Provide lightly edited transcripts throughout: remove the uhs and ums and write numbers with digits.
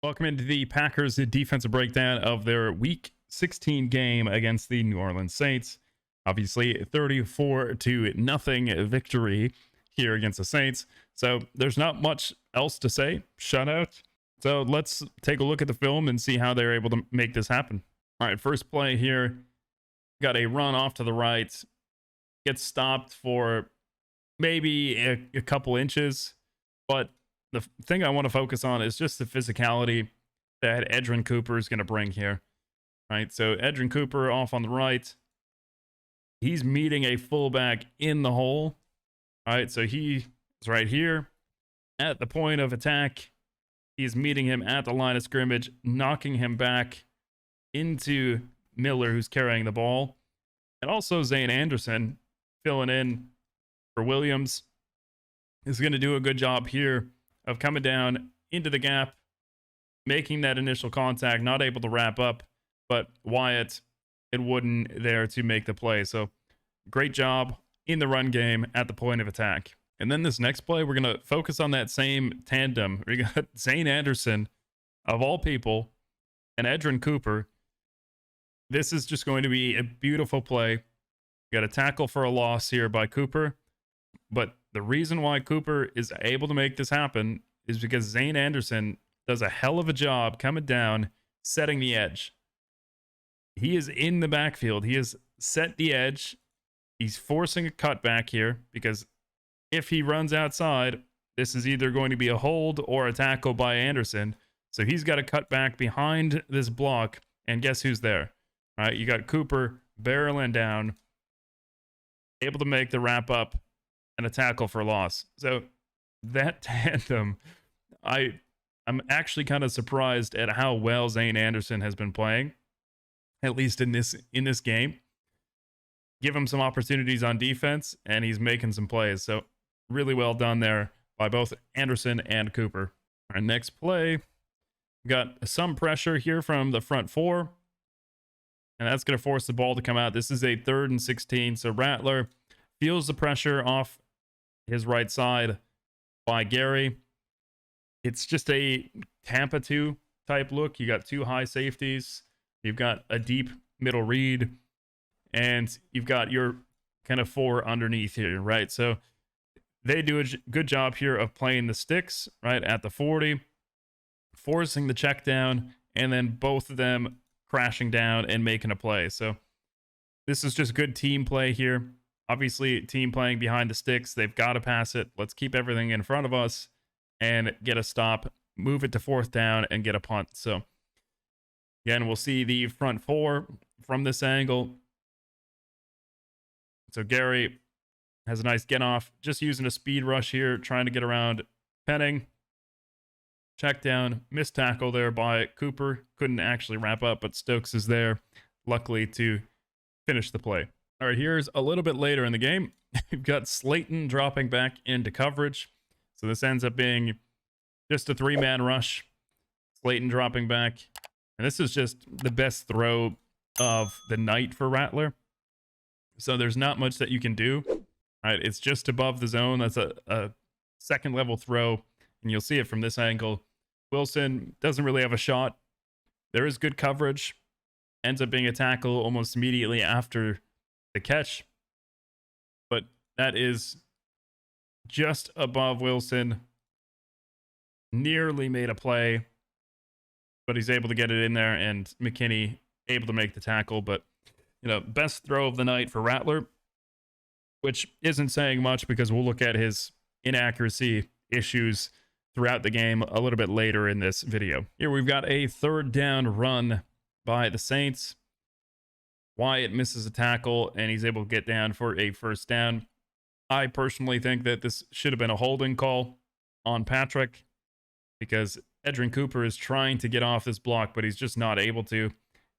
Welcome into the Packers defensive breakdown of their Week 16 game against the New Orleans Saints. Obviously, 34-0 victory here against the Saints. So there's not much else to say. Shutout. So let's take a look at the film and see how they're able to make this happen. All right, first play here. Got a run off to the right. Gets stopped for maybe a couple inches, but the thing I want to focus on is just the physicality that Edgerrin Cooper is going to bring here, right? So Edgerrin Cooper off on the right. He's meeting a fullback in the hole, right? So he is right here at the point of attack. He's meeting him at the line of scrimmage, knocking him back into Miller, who's carrying the ball. And also Zane Anderson filling in for Williams is going to do a good job here of coming down into the gap, making that initial contact, not able to wrap up, but Wyatt and Wooden there to make the play. So great job in the run game at the point of attack. And then this next play, we're going to focus on that same tandem. We got Zane Anderson, of all people, and Edgerrin Cooper. This is just going to be a beautiful play. Got a tackle for a loss here by Cooper. But the reason why Cooper is able to make this happen is because Zane Anderson does a hell of a job coming down, setting the edge. He is in the backfield. He has set the edge. He's forcing a cutback here because if he runs outside, this is either going to be a hold or a tackle by Anderson. So he's got to cut back behind this block, and guess who's there? All right, you got Cooper barreling down, able to make the wrap up and a tackle for loss. So that tandem, I'm actually kind of surprised at how well Zane Anderson has been playing, at least in this game. Give him some opportunities on defense, and he's making some plays. So really well done there by both Anderson and Cooper. Our next play, we got some pressure here from the front four, and that's going to force the ball to come out. This is a 3rd and 16, so Rattler feels the pressure off his right side by Gary. It's just a Tampa 2 type look. You got 2 high safeties. You've got a deep middle read, and you've got your kind of 4 underneath here, right? So they do a good job here of playing the sticks right at the 40, forcing the check down, and then both of them crashing down and making a play. So this is just good team play here. Obviously, team playing behind the sticks. They've got to pass it. Let's keep everything in front of us and get a stop, move it to 4th down, and get a punt. So again, we'll see the front 4 from this angle. So Gary has a nice get off, just using a speed rush here, trying to get around Penning. Check down, missed tackle there by Cooper. Couldn't actually wrap up, but Stokes is there, luckily, to finish the play. All right, here's a little bit later in the game. We've got Slayton dropping back into coverage. So this ends up being just a 3-man rush. Slayton dropping back. And this is just the best throw of the night for Rattler. So there's not much that you can do. All right, it's just above the zone. That's a second level throw. And you'll see it from this angle. Wilson doesn't really have a shot. There is good coverage. Ends up being a tackle almost immediately after the catch, but that is just above Wilson. Nearly made a play, but he's able to get it in there, and McKinney able to make the tackle. But best throw of the night for Rattler, which isn't saying much because we'll look at his inaccuracy issues throughout the game a little bit later in this video. Here we've got a 3rd down run by the Saints. Wyatt misses a tackle, and he's able to get down for a 1st down. I personally think that this should have been a holding call on Patrick because Edgerrin Cooper is trying to get off this block, but he's just not able to,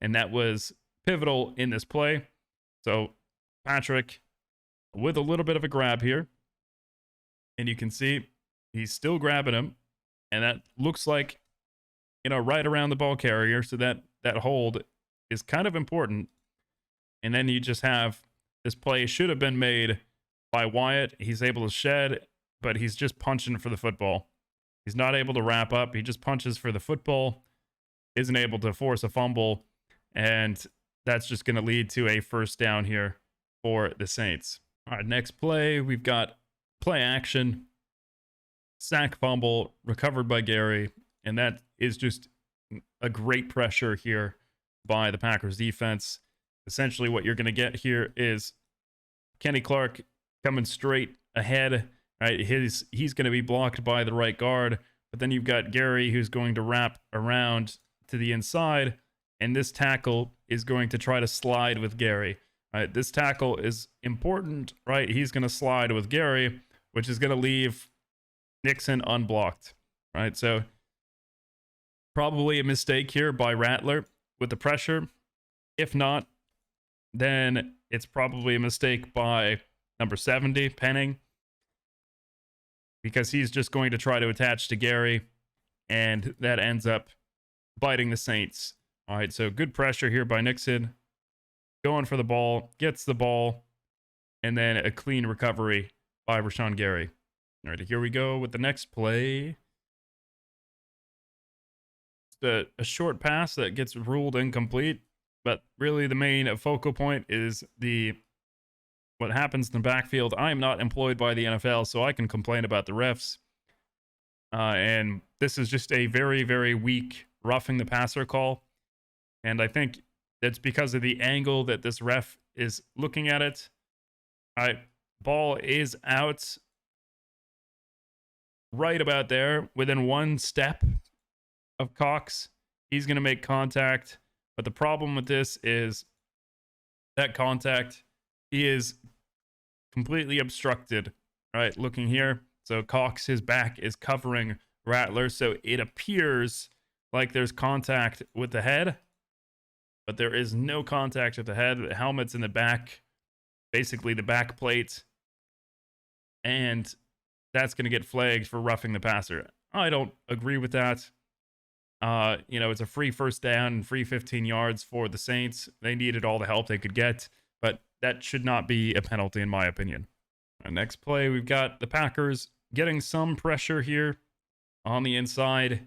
and that was pivotal in this play. So Patrick with a little bit of a grab here, and you can see he's still grabbing him, and that looks like, right around the ball carrier, so that hold is kind of important. And then you just have this play should have been made by Wyatt. He's able to shed, but he's just punching for the football. He's not able to wrap up. He just punches for the football, isn't able to force a fumble, and that's just going to lead to a first down here for the Saints. All right, next play, we've got play action, sack fumble, recovered by Gary, and that is just a great pressure here by the Packers defense. Essentially, what you're going to get here is Kenny Clark coming straight ahead. Right, he's going to be blocked by the right guard, but then you've got Gary who's going to wrap around to the inside, and this tackle is going to try to slide with Gary. Right, this tackle is important, right? He's going to slide with Gary, which is going to leave Nixon unblocked, right? So probably a mistake here by Rattler with the pressure. If not, then it's probably a mistake by number 70, Penning, because he's just going to try to attach to Gary, and that ends up biting the Saints. All right, so good pressure here by Nixon. Going for the ball, gets the ball, and then a clean recovery by Rashawn Gary. All right, here we go with the next play. It's a short pass that gets ruled incomplete, but really the main focal point is what happens in the backfield. I am not employed by the NFL, so I can complain about the refs. And this is just a very, very weak roughing the passer call. And I think it's because of the angle that this ref is looking at it. Ball is out right about there, within one step of Cox. He's going to make contact. But the problem with this is that contact is completely obstructed. Right, looking here. So Cox, his back is covering Rattler. So it appears like there's contact with the head, but there is no contact with the head. The helmet's in the back, basically the back plate, and that's going to get flagged for roughing the passer. I don't agree with that. It's a free first down, free 15 yards for the Saints. They needed all the help they could get, but that should not be a penalty in my opinion. Next play, we've got the Packers getting some pressure here on the inside,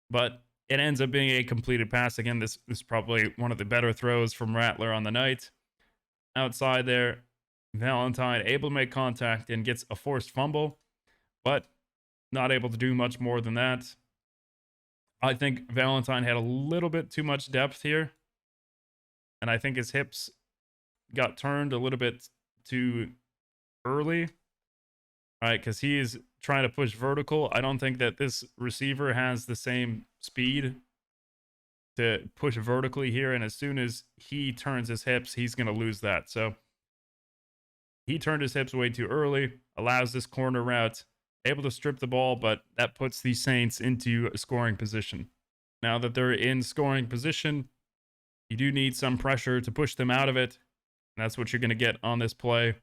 but it ends up being a completed pass. Again, this is probably one of the better throws from Rattler on the night. Outside there, Valentine able to make contact and gets a forced fumble, but not able to do much more than that. I think Valentine had a little bit too much depth here, and I think his hips got turned a little bit too early. All right, because he is trying to push vertical. I don't think that this receiver has the same speed to push vertically here, and as soon as he turns his hips, he's going to lose that. So he turned his hips way too early, allows this corner route, able to strip the ball, but that puts the Saints into a scoring position. Now that they're in scoring position, you do need some pressure to push them out of it, and that's what you're going to get on this play.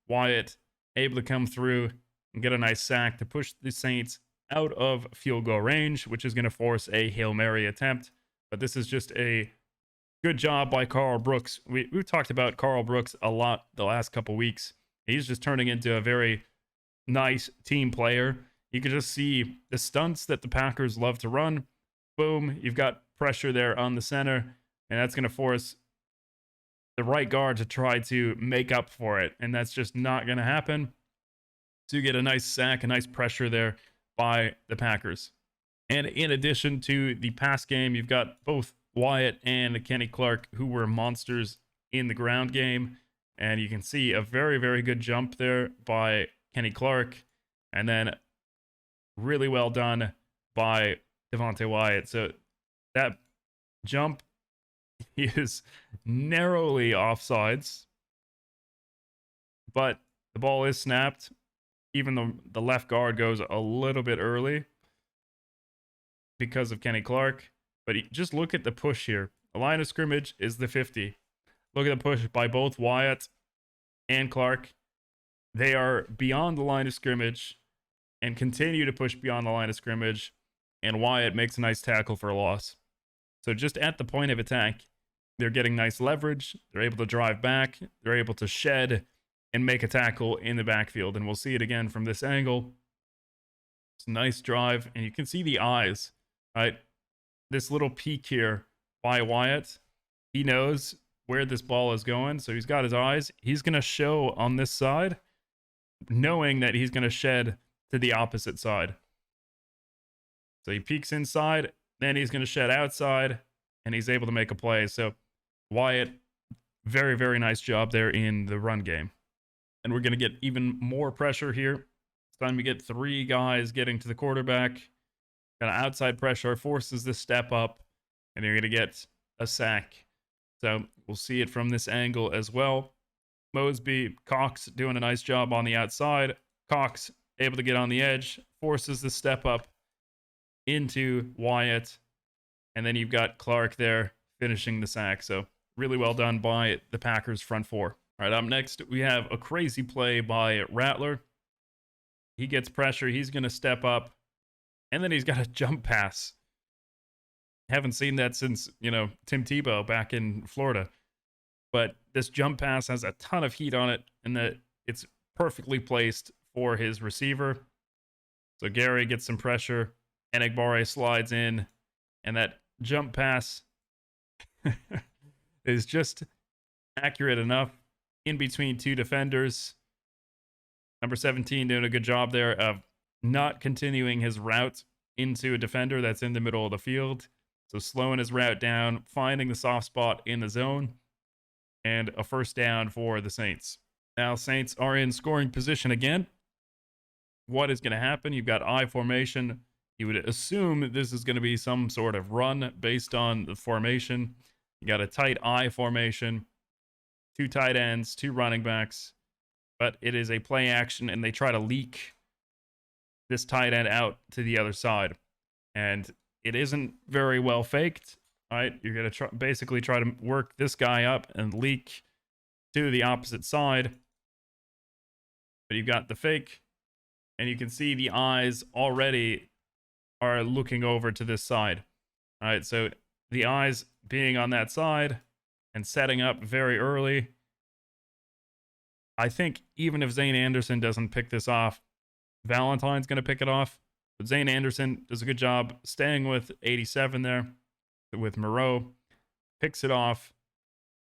Wyatt able to come through and get a nice sack to push the Saints out of field goal range, which is going to force a Hail Mary attempt. But this is just a good job by Carl Brooks. We've talked about Carl Brooks a lot the last couple weeks. He's just turning into a very nice team player. You can just see the stunts that the Packers love to run. Boom, you've got pressure there on the center, and that's going to force the right guard to try to make up for it, and that's just not going to happen. So you get a nice sack, a nice pressure there by the Packers. And in addition to the pass game, you've got both Wyatt and Kenny Clark, who were monsters in the ground game. And you can see a very, very good jump there by Kenny Clark. And then really well done by Devontae Wyatt. So that jump is narrowly offsides, but the ball is snapped. Even the left guard goes a little bit early because of Kenny Clark. But just look at the push here. The line of scrimmage is the 50. Look at the push by both Wyatt and Clark. They are beyond the line of scrimmage and continue to push beyond the line of scrimmage. And Wyatt makes a nice tackle for a loss. So just at the point of attack, they're getting nice leverage. They're able to drive back. They're able to shed and make a tackle in the backfield. And we'll see it again from this angle. It's a nice drive, and you can see the eyes, right? This little peek here by Wyatt. He knows where this ball is going, so he's got his eyes. He's going to show on this side, knowing that he's going to shed to the opposite side. So he peeks inside, then he's going to shed outside, and he's able to make a play. So Wyatt, very, very nice job there in the run game. And we're going to get even more pressure here. It's time to get 3 guys getting to the quarterback. Kind of outside pressure forces this step up, and you're going to get a sack. So we'll see it from this angle as well. Mosby, Cox doing a nice job on the outside. Cox able to get on the edge, forces the step up into Wyatt. And then you've got Clark there finishing the sack. So really well done by the Packers front 4. All right, up next, we have a crazy play by Rattler. He gets pressure. He's going to step up. And then he's got a jump pass. Haven't seen that since, Tim Tebow back in Florida. But this jump pass has a ton of heat on it, and that it's perfectly placed for his receiver. So Gary gets some pressure. Enagbare slides in, and that jump pass is just accurate enough in between 2 defenders. Number 17 doing a good job there of not continuing his route into a defender that's in the middle of the field. So slowing his route down, finding the soft spot in the zone, and a first down for the Saints. Now Saints are in scoring position again. What is going to happen? You've got I formation. You would assume this is going to be some sort of run based on the formation. You got a tight I formation, 2 tight ends, 2 running backs, but it is a play action, and they try to leak this tight end out to the other side. And it isn't very well faked, right? You're going to basically try to work this guy up and leak to the opposite side. But you've got the fake, and you can see the eyes already are looking over to this side. All right, so the eyes being on that side and setting up very early. I think even if Zane Anderson doesn't pick this off, Valentine's going to pick it off. But Zane Anderson does a good job staying with 87 there with Moreau. Picks it off.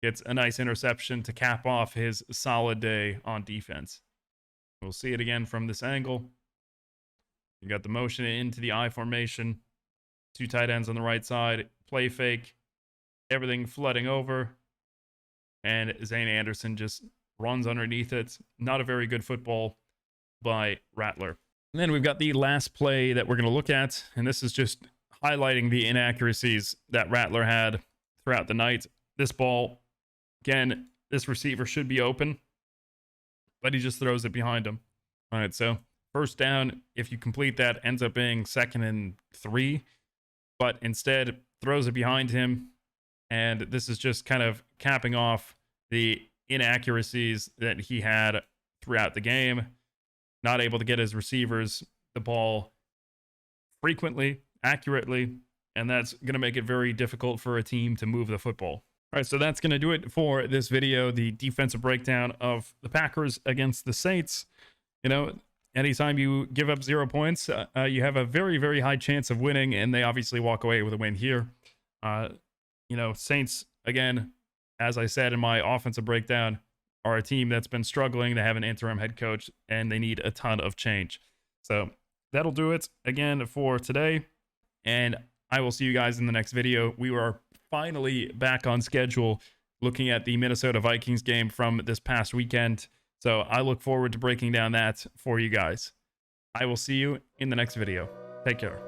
Gets a nice interception to cap off his solid day on defense. We'll see it again from this angle. You got the motion into the I formation. 2 tight ends on the right side. Play fake. Everything flooding over. And Zane Anderson just runs underneath it. Not a very good football by Rattler. And then we've got the last play that we're going to look at. And this is just highlighting the inaccuracies that Rattler had throughout the night. This ball, again, this receiver should be open, but he just throws it behind him. All right, so first down, if you complete that, ends up being 2nd and 3, but instead throws it behind him. And this is just kind of capping off the inaccuracies that he had throughout the game. Not able to get his receivers the ball frequently, accurately, and that's going to make it very difficult for a team to move the football. All right, so that's going to do it for this video, the defensive breakdown of the Packers against the Saints. Anytime you give up 0 points, you have a very, very high chance of winning, and they obviously walk away with a win here. Saints, again, as I said in my offensive breakdown, are a team that's been struggling. They have an interim head coach, and they need a ton of change. So that'll do it again for today, and I will see you guys in the next video. We are finally back on schedule looking at the Minnesota Vikings game from this past weekend. So I look forward to breaking down that for you guys. I will see you in the next video. Take care.